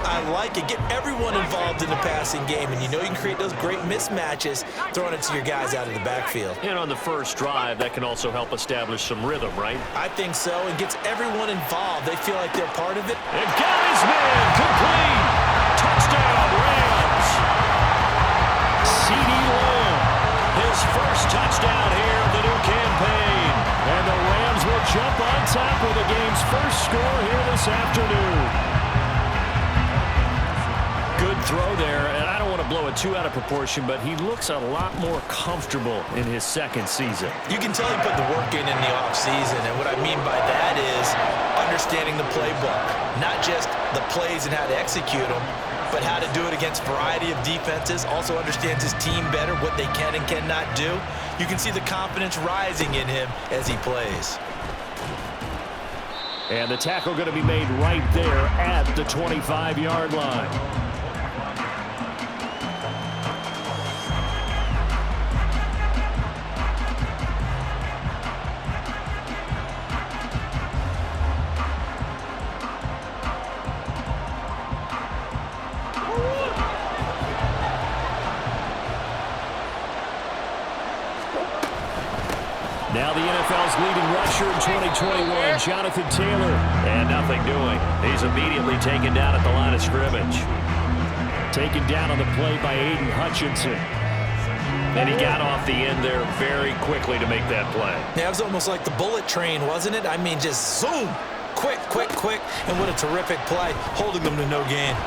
I like it. Get everyone involved in the passing game, and you know you can create those great mismatches throwing it to your guys out of the backfield. And on the first drive, that can also help establish some rhythm, right? I think so, and gets everyone involved. They feel like they're part of it. And got his man complete. Touchdown, Rams. CeeDee Lamb, his first touchdown here of the new campaign. And the Rams will jump on top with the game's first score here this afternoon. Good throw there, and I don't want to blow it too out of proportion, but he looks a lot more comfortable in his second season. You can tell he put the work in the offseason, and what I mean by that is understanding the playbook. Not just the plays and how to execute them, but how to do it against a variety of defenses. Also understands his team better, what they can and cannot do. You can see the confidence rising in him as he plays. And the tackle going to be made right there at the 25-yard line. Now the NFL's leading rusher in 2021, Jonathan Taylor. And nothing doing. He's immediately taken down at the line of scrimmage. Taken down on the play by Aiden Hutchinson. And he got off the end there very quickly to make that play. Yeah, it was almost like the bullet train, wasn't it? I mean, just zoom. Quick, quick, quick. And what a terrific play, holding them to no gain.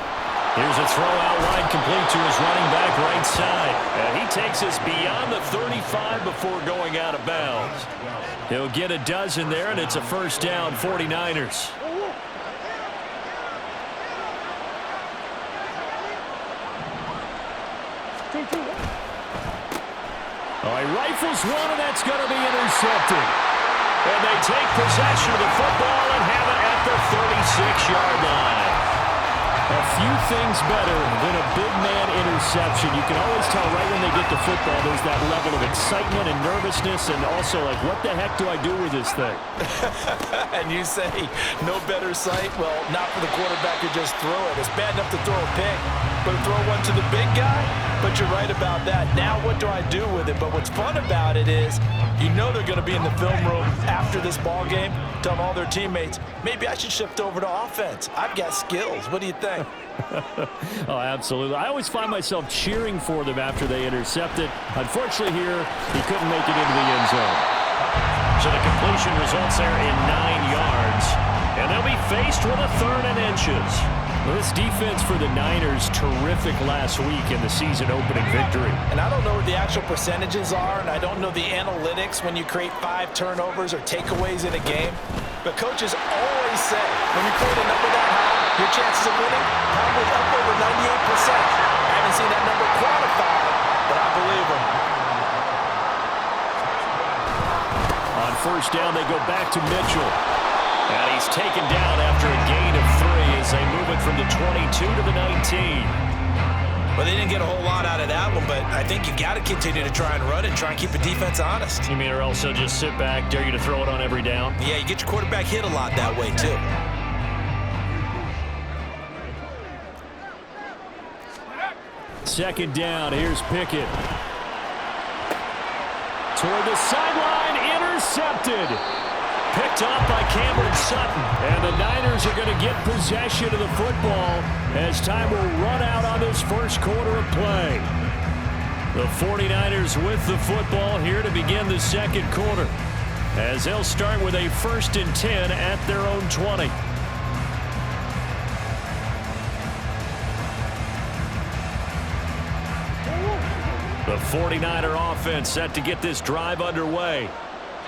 Here's a throw out wide complete to his running back right side. And he takes us beyond the 35 before going out of bounds. He'll get a dozen there, and it's a first down, 49ers. All right, rifles one, and that's going to be intercepted. And they take possession of the football and have it at the 36-yard line. A few things better than a big man interception. You can always tell right when they get the football, there's that level of excitement and nervousness, and also like, what the heck do I do with this thing? And you say, no better sight? Well, not for the quarterback to just throw it. It's bad enough to throw a pick, but to throw one to the big guy? But you're right about that. Now what do I do with it? But what's fun about it is, you know they're going to be in the film room after this ball game, telling all their teammates, maybe I should shift over to offense. I've got skills. What do you think? Oh, absolutely. I always find myself cheering for them after they intercept it. Unfortunately here, he couldn't make it into the end zone. So the completion results there in 9 yards. And they'll be faced with a 3rd and inches. Well, this defense for the Niners, terrific last week in the season-opening victory. And I don't know what the actual percentages are, and I don't know the analytics when you create 5 turnovers or takeaways in a game. But coaches always say, when you create a number that high, your chances of winning probably up over 98%. I haven't seen that number quantified, but I believe them. On first down, they go back to Mitchell. And he's taken down after a gain of 3 as they move it from the 22 to the 19. Well, they didn't get a whole lot out of that one, but I think you got to continue to try and run and try and keep the defense honest. You mean, or else they'll just sit back, dare you to throw it on every down? Yeah, you get your quarterback hit a lot that way, too. Second down, here's Pickett. Toward the sideline, intercepted. Picked off by Cameron Sutton. And the Niners are going to get possession of the football as time will run out on this first quarter of play. The 49ers with the football here to begin the second quarter, as they'll start with a 1st and 10 at their own 20. The 49er offense set to get this drive underway.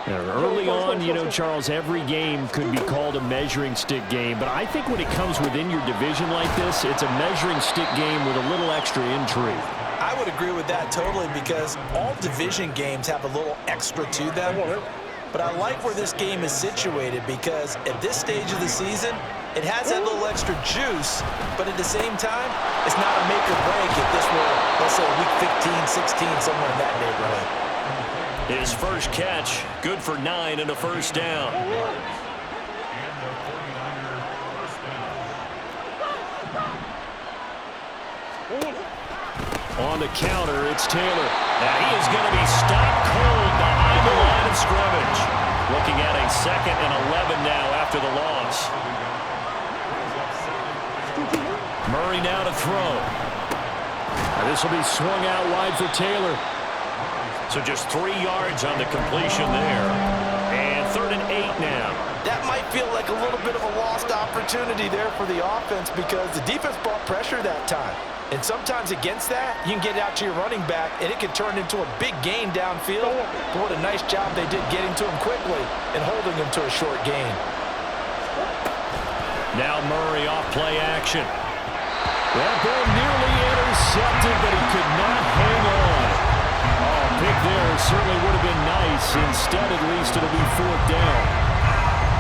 Early on, you know, Charles, every game could be called a measuring stick game, but I think when it comes within your division like this, it's a measuring stick game with a little extra intrigue. I would agree with that totally, because all division games have a little extra to them. But I like where this game is situated, because at this stage of the season, it has that little extra juice, but at the same time, it's not a make or break if this were, let's say, week 15, 16, somewhere in that neighborhood. His first catch, good for 9 and a first down. On the counter, it's Taylor. And he is going to be stopped cold behind the line of scrimmage. Looking at a 2nd and 11 now after the loss. Murray now to throw. This will be swung out wide for Taylor. So just 3 yards on the completion there. And 3rd and 8 now. That might feel like a little bit of a lost opportunity there for the offense because the defense brought pressure that time. And sometimes against that, you can get out to your running back, and it can turn into a big gain downfield. But what a nice job they did getting to him quickly and holding him to a short gain. Now Murray off play action. That ball nearly intercepted, but he could not hang on. Oh, pick there certainly would have been nice. Instead, at least, it'll be 4th down.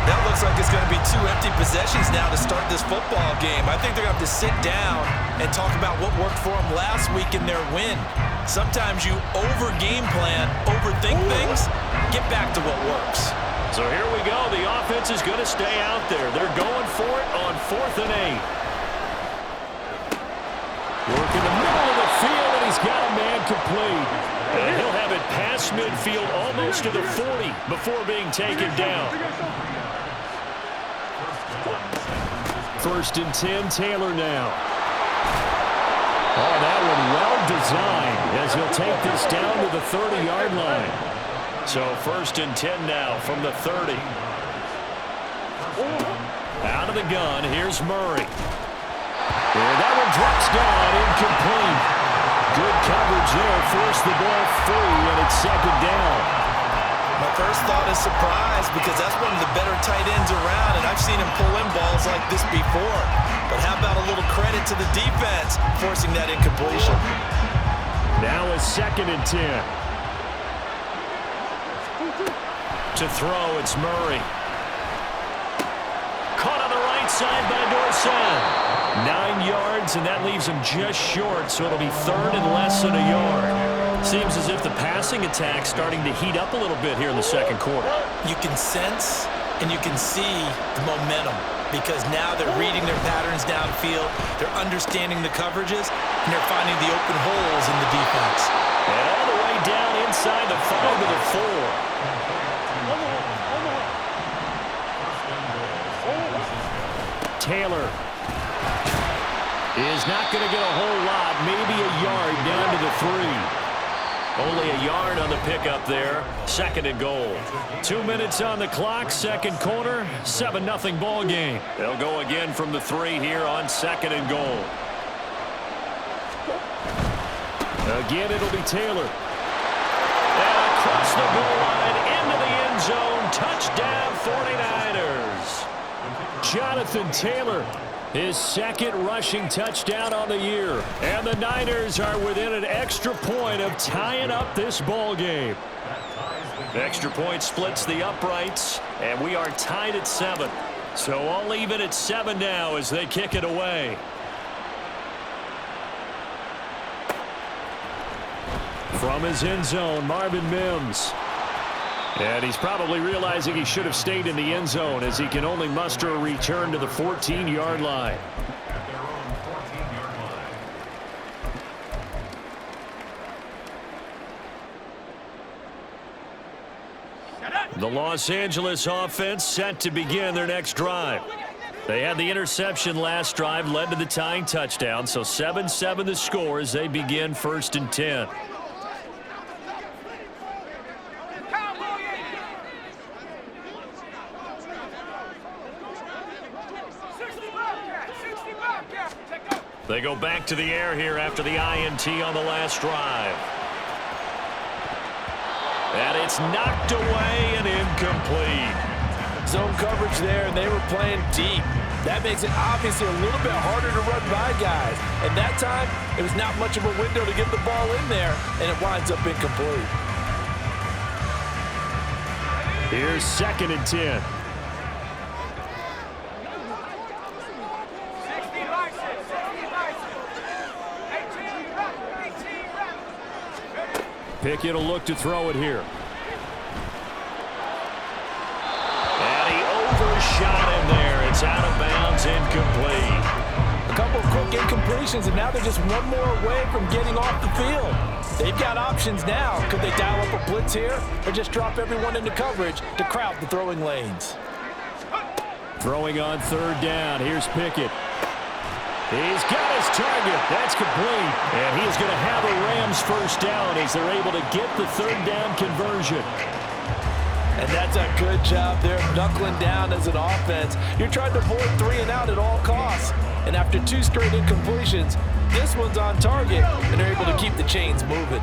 That looks like it's going to be 2 empty possessions now to start this football game. I think they're going to have to sit down and talk about what worked for them last week in their win. Sometimes you over-game plan, overthink things, get back to what works. So here we go. The offense is going to stay out there. They're going for it on 4th and 8. Work in the middle of the field, and he's got a man complete. And he'll have it past midfield almost to the 40 before being taken down. 1st and 10, Taylor now. Oh, that one well designed as he'll take this down to the 30-yard line. So 1st and 10 now from the 30. Out of the gun, here's Murray. And that one drops down, incomplete. Good coverage there, forced the ball free, and it's 2nd down. My first thought is surprise because that's one of the better tight ends around, and I've seen him pull in balls like this before. But how about a little credit to the defense forcing that incompletion? Now a 2nd and 10. To throw, it's Murray. Caught on the right side by Dorsett. 9 yards, and that leaves him just short, so it'll be 3rd and less than a yard. Seems as if the passing attack's starting to heat up a little bit here in the 2nd quarter. You can sense and you can see the momentum because now they're reading their patterns downfield, they're understanding the coverages, and they're finding the open holes in the defense. And all the way down inside the 5 to the 4. Taylor is not going to get a whole lot, maybe a yard down to the 3. Only a yard on the pickup there. 2nd and goal. 2 minutes on the clock, 2nd quarter, 7-0 ball game. They'll go again from the 3 here on 2nd and goal. Again, it'll be Taylor. And across the goal line, into the end zone. Touchdown, 49ers. Jonathan Taylor, his 2nd rushing touchdown on the year. And the Niners are within an extra point of tying up this ball game. Extra point splits the uprights, and we are tied at 7. So all even at 7 now as they kick it away. From his end zone, Marvin Mims. And he's probably realizing he should have stayed in the end zone as he can only muster a return to the 14-yard line. The Los Angeles offense set to begin their next drive. They had the interception last drive, led to the tying touchdown, so 7-7 the score as they begin 1st and 10. They go back to the air here after the INT on the last drive. And it's knocked away and incomplete. Zone coverage there, and they were playing deep. That makes it obviously a little bit harder to run by guys. And that time, it was not much of a window to get the ball in there, and it winds up incomplete. Here's 2nd and 10. Pickett will look to throw it here. And he overshot him there. It's out of bounds, incomplete. A couple of quick incompletions, and now they're just one more away from getting off the field. They've got options now. Could they dial up a blitz here or just drop everyone into coverage to crowd the throwing lanes? Throwing on third down. Here's Pickett. He's got his target. That's complete. And he is going to have a Rams first down as they're able to get the third down conversion. And that's a good job there, knuckling down as an offense. You're trying to avoid 3 and out at all costs. And after 2 straight incompletions, this one's on target, and they're able to keep the chains moving.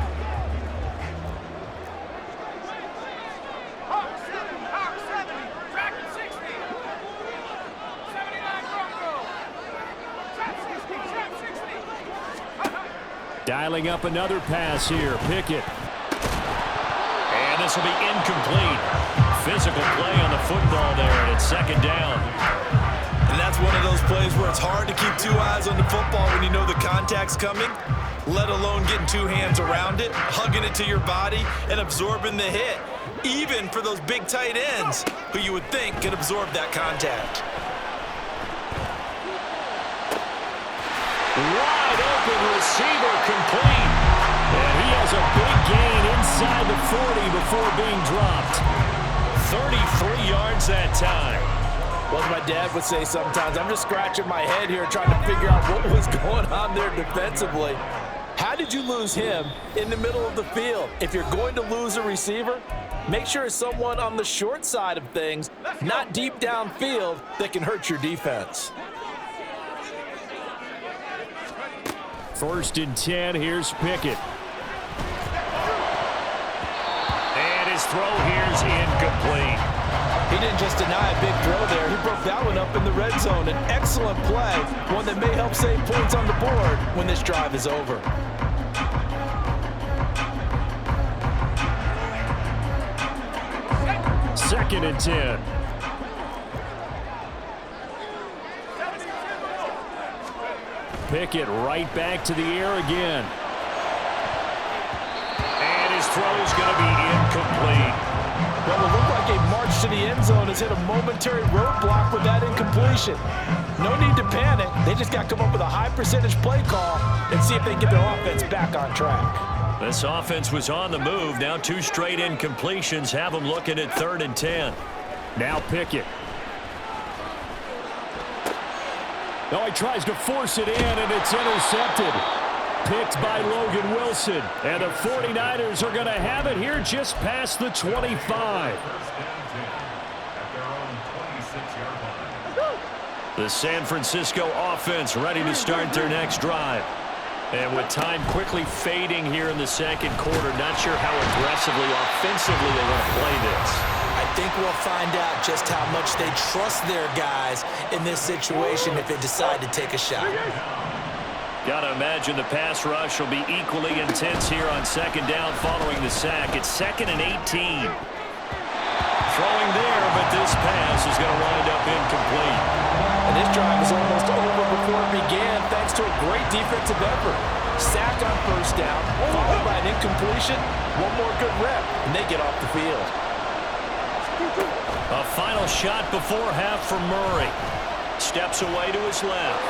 Dialing up another pass here. Pickett. And this will be incomplete. Physical play on the football there, and it's second down. And that's one of those plays where it's hard to keep 2 eyes on the football when you know the contact's coming, let alone getting 2 hands around it, hugging it to your body, and absorbing the hit, even for those big tight ends who you would think could absorb that contact. Wide open receiver complete. And he has a big gain inside the 40 before being dropped. 33 yards that time. Well, as my dad would say sometimes, I'm just scratching my head here trying to figure out what was going on there defensively. How did you lose him in the middle of the field? If you're going to lose a receiver, make sure it's someone on the short side of things, not deep downfield, that can hurt your defense. First and 10, here's Pickett. And his throw here's incomplete. He didn't just deny a big throw there. He broke that one up in the red zone. An excellent play, one that may help save points on the board when this drive is over. Second and 10. Pickett right back to the air again. And his throw is going to be incomplete. Well, it looked like a march to the end zone has hit a momentary roadblock with that incompletion. No need to panic. They just got to come up with a high percentage play call and see if they can get their offense back on track. This offense was on the move. Now 2 straight incompletions have them looking at 3rd and 10. Now Pickett. Oh, he tries to force it in, and it's intercepted. Picked by Logan Wilson. And the 49ers are going to have it here just past the 25. The San Francisco offense ready to start their next drive. And with time quickly fading here in the second quarter, not sure how aggressively, offensively they want to play this. I think we'll find out just how much they trust their guys in this situation if they decide to take a shot. Gotta imagine the pass rush will be equally intense here on second down following the sack. It's 2nd and 18. Throwing there, but this pass is going to wind up incomplete. And this drive is almost over before it began thanks to a great defensive effort. Sack on first down, followed by an incompletion. One more good rep, and they get off the field. A final shot before half for Murray. Steps away to his left.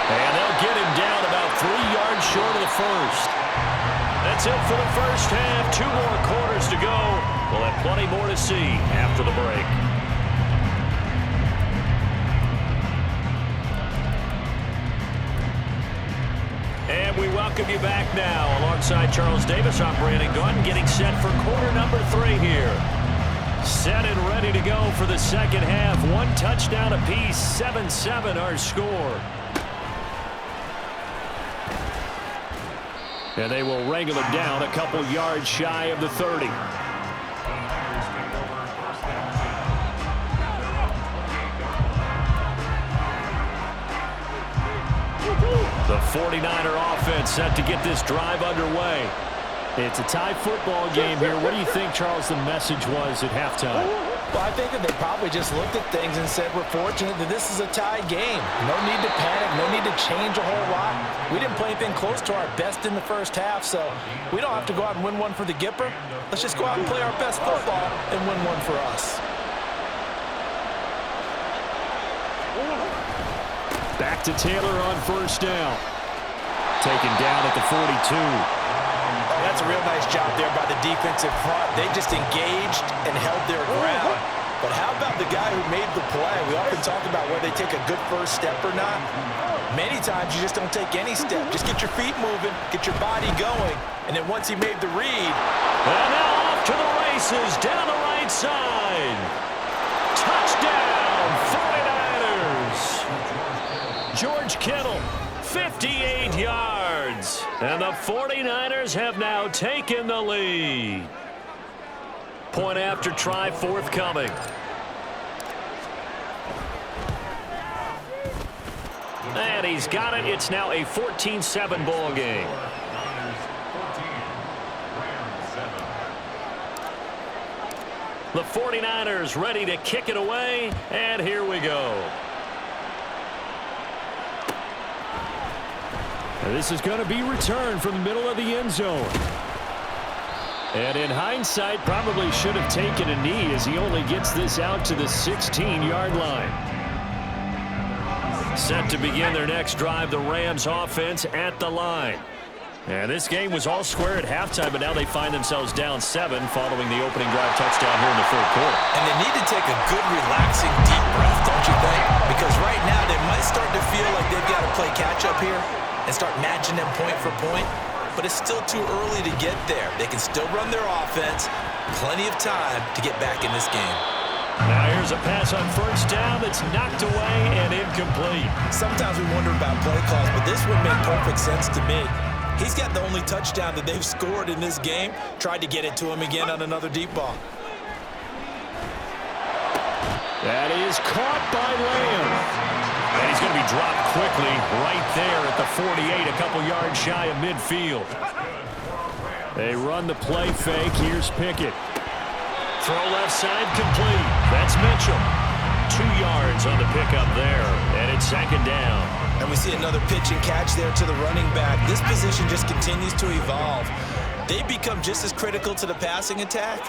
And they'll get him down about 3 yards short of the first. That's it for the first half. 2 more quarters to go. We'll have plenty more to see after the break. And we welcome you back now. Alongside Charles Davis, I'm Brandon Gunn, getting set for quarter number 3 here. Set and ready to go for the second half. 1 touchdown apiece, 7-7 our score. And they will wrangle him down a couple yards shy of the 30. The 49er offense set to get this drive underway. It's a tie football game here. What do you think, Charles, the message was at halftime? Well, I think that they probably just looked at things and said, we're fortunate that this is a tie game. No need to panic, no need to change a whole lot. We didn't play anything close to our best in the first half, so we don't have to go out and win one for the Gipper. Let's just go out and play our best football and win one for us. Back to Taylor on first down. Taken down at the 42. Oh, that's a real nice job there by the defensive front. They just engaged and held their ground. But how about the guy who made the play? We often talk about whether they take a good first step or not. Many times you just don't take any step. Just get your feet moving, get your body going, and then once he made the read. And now off to the races down the right side. Touchdown, 49ers. George Kittle, 58 yards. And the 49ers have now taken the lead. Point after try forthcoming. And he's got it. It's now a 14-7 ball game. The 49ers ready to kick it away, and here we go. This is going to be returned from the middle of the end zone. And in hindsight, probably should have taken a knee as he only gets this out to the 16-yard line. Set to begin their next drive, the Rams offense at the line. And this game was all square at halftime, but now they find themselves down 7 following the opening drive touchdown here in the fourth quarter. And they need to take a good, relaxing, deep breath, don't you think? Because right now they might start to feel like they've got to play catch-up here and start matching them point for point. But it's still too early to get there. They can still run their offense. Plenty of time to get back in this game. Now here's a pass on first down that's knocked away and incomplete. Sometimes we wonder about play calls, but this one made perfect sense to me. He's got the only touchdown that they've scored in this game. Tried to get it to him again on another deep ball. That is caught by Lamb. And he's going to be dropped quickly right there at the 48, a couple yards shy of midfield. They run the play fake. Here's Pickett. Throw left side complete. That's Mitchell. 2 yards on the pickup there, and it's second down. And we see another pitch and catch there to the running back. This position just continues to evolve. They become just as critical to the passing attack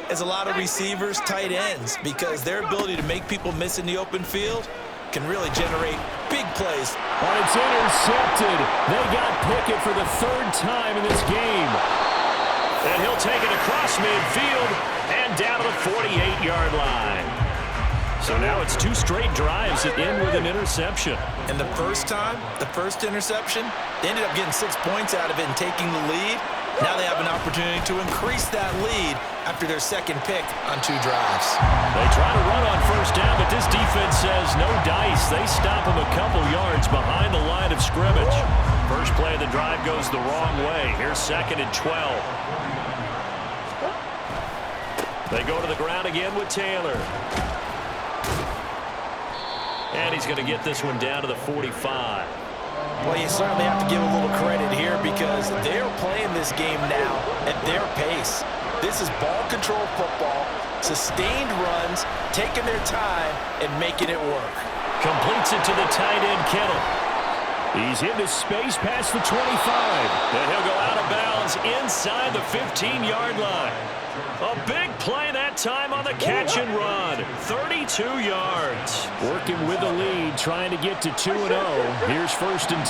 as a lot of receivers, tight ends, because their ability to make people miss in the open field can really generate big plays. But it's intercepted. They got Pickett for the 3rd time in this game. And he'll take it across midfield and down to the 48-yard line. So now it's 2 straight drives that end with an interception. And the first time, the first interception, they ended up getting 6 points out of it and taking the lead. Now they have an opportunity to increase that lead after their second pick on 2 drives. They try to run on first down, but this defense says no dice. They stop him a couple yards behind the line of scrimmage. First play of the drive goes the wrong way. Here's 2nd and 12. They go to the ground again with Taylor. And he's going to get this one down to the 45. Well, you certainly have to give a little credit here because they're playing this game now at their pace. This is ball control football, sustained runs, taking their time, and making it work. Completes it to the tight end, Kittle. He's into space past the 25. And he'll go out of bounds inside the 15-yard line. A big play that time on the catch and run. 32 yards. Working with the lead, trying to get to 2-0. Here's 1st and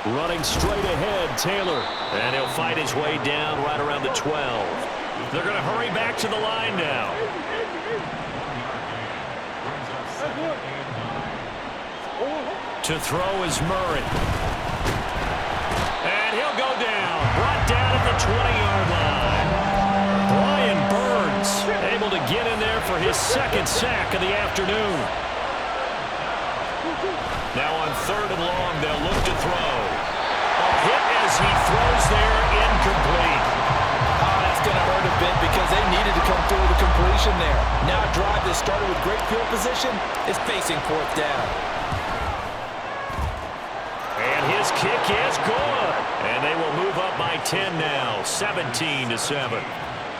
10. Running straight ahead, Taylor. And he'll fight his way down right around the 12. They're going to hurry back to the line now. To throw is Murray. And he'll go down. Brought down at the 20-yard line. Brian Burns able to get in there for his 2nd sack of the afternoon. Now on 3rd and long, they'll look to throw. A hit as he throws there, incomplete. Oh, that's going to hurt a bit because they needed to come through the completion there. Now a drive that started with great field position is facing 4th down. And his kick is good. And they will move up by 10 now, 17-7.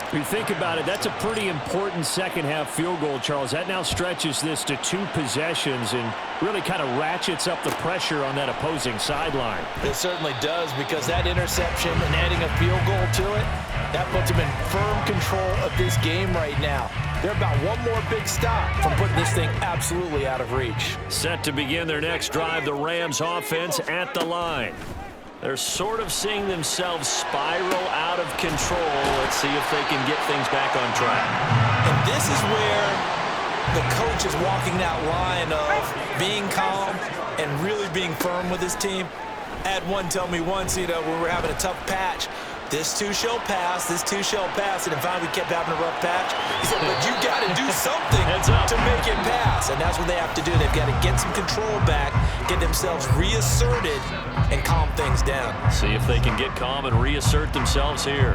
If you think about it, that's a pretty important second-half field goal, Charles. That now stretches this to 2 possessions and really kind of ratchets up the pressure on that opposing sideline. It certainly does, because that interception and adding a field goal to it, that puts them in firm control of this game right now. They're about one more big stop from putting this thing absolutely out of reach. Set to begin their next drive, the Rams offense at the line. They're sort of seeing themselves spiral out of control. Let's see if they can get things back on track. And this is where the coach is walking that line of being calm and really being firm with his team. I had one tell me once, when we were having a tough patch, this too shall pass, this too shall pass, and then finally we kept having a rough patch. He said, but you got to do something to make it pass, and that's what they have to do. They've got to get some control back, get themselves reasserted, and calm things down. See if they can get calm and reassert themselves here.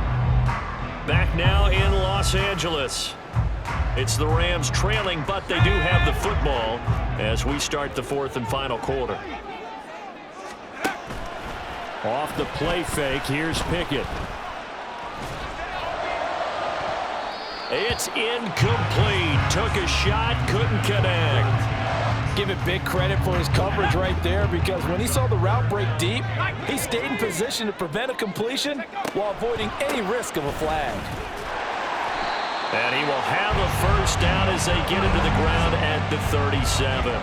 Back now in Los Angeles. It's the Rams trailing, but they do have the football as we start the 4th and final quarter. Off the play fake, here's Pickett. It's incomplete. Took a shot, couldn't connect. Give it big credit for his coverage right there, because when he saw the route break deep, he stayed in position to prevent a completion while avoiding any risk of a flag. And he will have a first down as they get into the ground at the 37.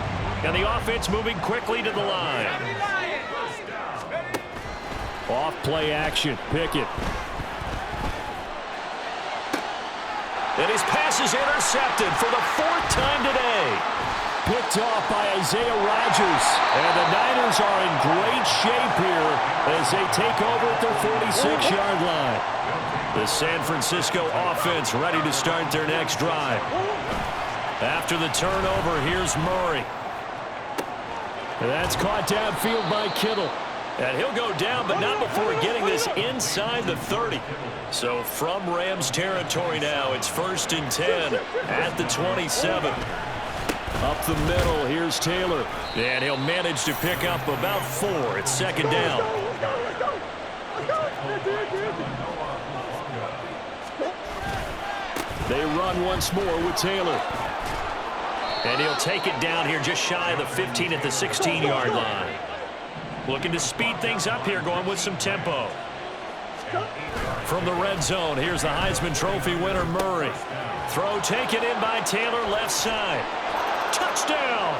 And the offense moving quickly to the line. Off play action, Pickett. And his pass is intercepted for the 4th time today. Picked off by Isaiah Rodgers. And the Niners are in great shape here as they take over at their 46-yard line. The San Francisco offense ready to start their next drive. After the turnover, here's Murray. And that's caught downfield by Kittle. And he'll go down, but not before getting this inside the 30. So from Rams territory now, it's 1st and 10 at the 27. Up the middle, here's Taylor. And he'll manage to pick up about 4. It's 2nd down. They run once more with Taylor. And he'll take it down here just shy of the 15 at the 16-yard line. Looking to speed things up here, going with some tempo. From the red zone, here's the Heisman Trophy winner, Murray. Throw taken in by Taylor, left side. Touchdown!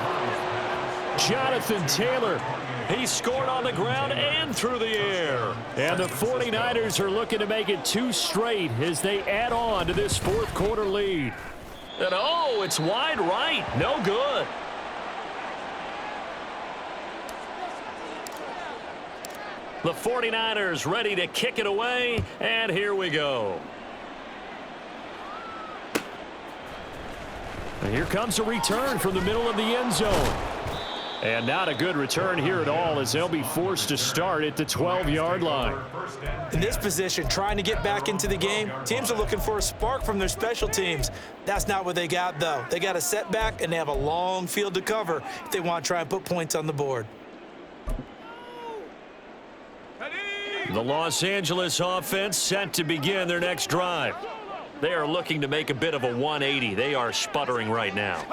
Jonathan Taylor. He scored on the ground and through the air. And the 49ers are looking to make it 2 straight as they add on to this 4th quarter lead. And oh, it's wide right. No good. The 49ers ready to kick it away, and here we go. And here comes a return from the middle of the end zone. And not a good return here at all, as they'll be forced to start at the 12-yard line. In this position, trying to get back into the game, teams are looking for a spark from their special teams. That's not what they got, though. They got a setback, and they have a long field to cover if they want to try and put points on the board. The Los Angeles offense set to begin their next drive. They are looking to make a bit of a 180. They are sputtering right now.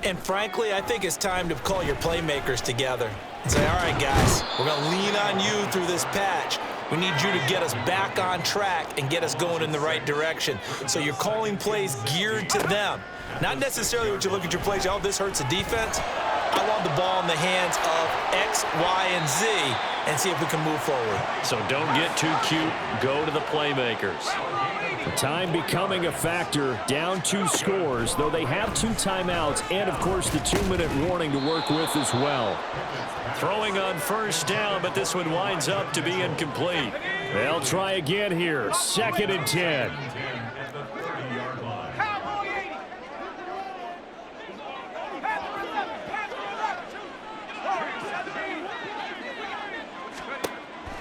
And frankly, I think it's time to call your playmakers together and say, all right, guys, we're going to lean on you through this patch. We need you to get us back on track and get us going in the right direction. So you're calling plays geared to them. Not necessarily what you look at your plays, oh, this hurts the defense. I want the ball in the hands of X, Y, and Z and see if we can move forward. So don't get too cute. Go to the playmakers. Time becoming a factor, down 2 scores, though they have 2 timeouts and, of course, the 2-minute warning to work with as well. Throwing on first down, but this one winds up to be incomplete. They'll try again here, 2nd and 10.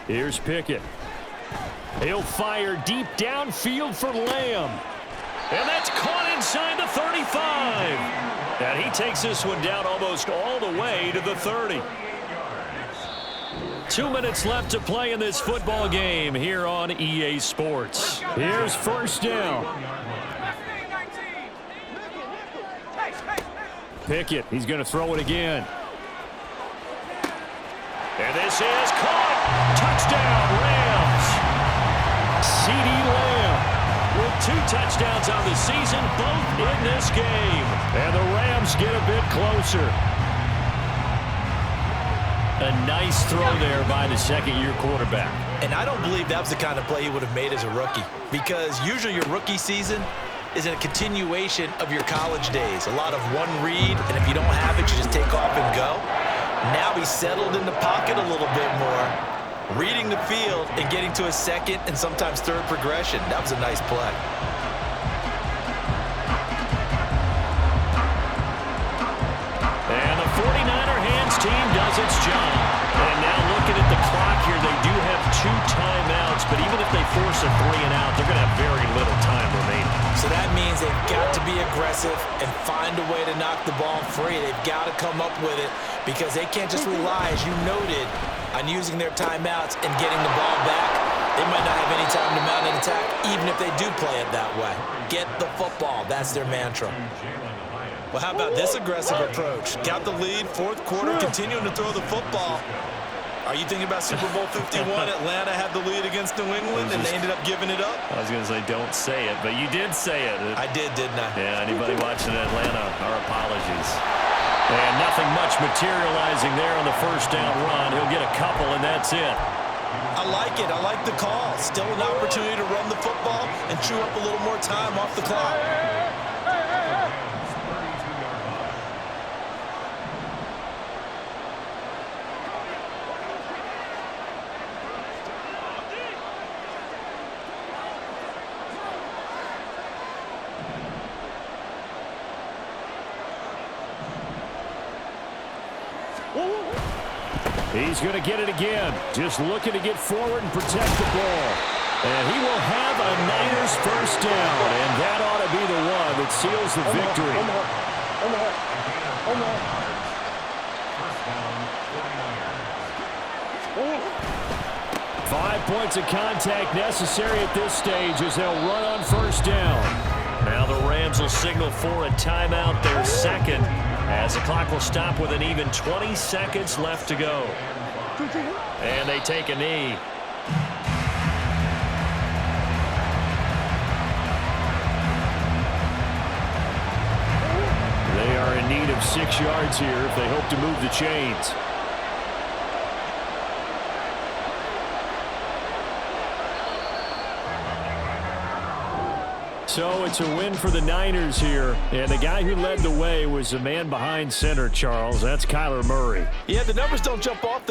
Here's Pickett. He'll fire deep downfield for Lamb. And that's caught inside the 35. And he takes this one down almost all the way to the 30. 2 minutes left to play in this football game here on EA Sports. Here's first down. Pickett, he's going to throw it again. And this is caught. Touchdown, Rams. CeeDee Lamb with 2 touchdowns on the season, both in this game. And the Rams get a bit closer. A nice throw there by the second-year quarterback. And I don't believe that was the kind of play he would have made as a rookie, because usually your rookie season is a continuation of your college days. A lot of one read, and if you don't have it, you just take off and go. Now he's settled in the pocket a little bit more, reading the field and getting to a second and sometimes third progression. That was a nice play. And the 49er hands team does its job. And now looking at the clock here, they do have 2 timeouts, but even if they force a 3 and out, they're going to have very little time remaining. So that means they've got to be aggressive and find a way to knock the ball free. They've got to come up with it because they can't just rely, as you noted, on using their timeouts and getting the ball back. They might not have any time to mount an attack, even if they do play it that way. Get the football. That's their mantra. Well, how about this aggressive approach? Got the lead, fourth quarter, continuing to throw the football. Are you thinking about Super Bowl 51? Atlanta had the lead against New England, and they ended up giving it up? I was going to say don't say it, but you did say it. I did, didn't I? Yeah, anybody watching Atlanta, our apologies. And nothing much materializing there on the first down run. He'll get a couple, and that's it. I like it. I like the call. Still an opportunity to run the football and chew up a little more time off the clock. He's going to get it again. Just looking to get forward and protect the ball. And he will have a Niners first down. And that ought to be the one that seals the victory. 5 points of contact necessary at this stage as they'll run on first down. Now the Rams will signal for a timeout, their second, as the clock will stop with an even 20 seconds left to go. And they take a knee. They are in need of 6 yards here if they hope to move the chains. So it's a win for the Niners here. And the guy who led the way was the man behind center, Charles. That's Kyler Murray. Yeah, the numbers don't jump off the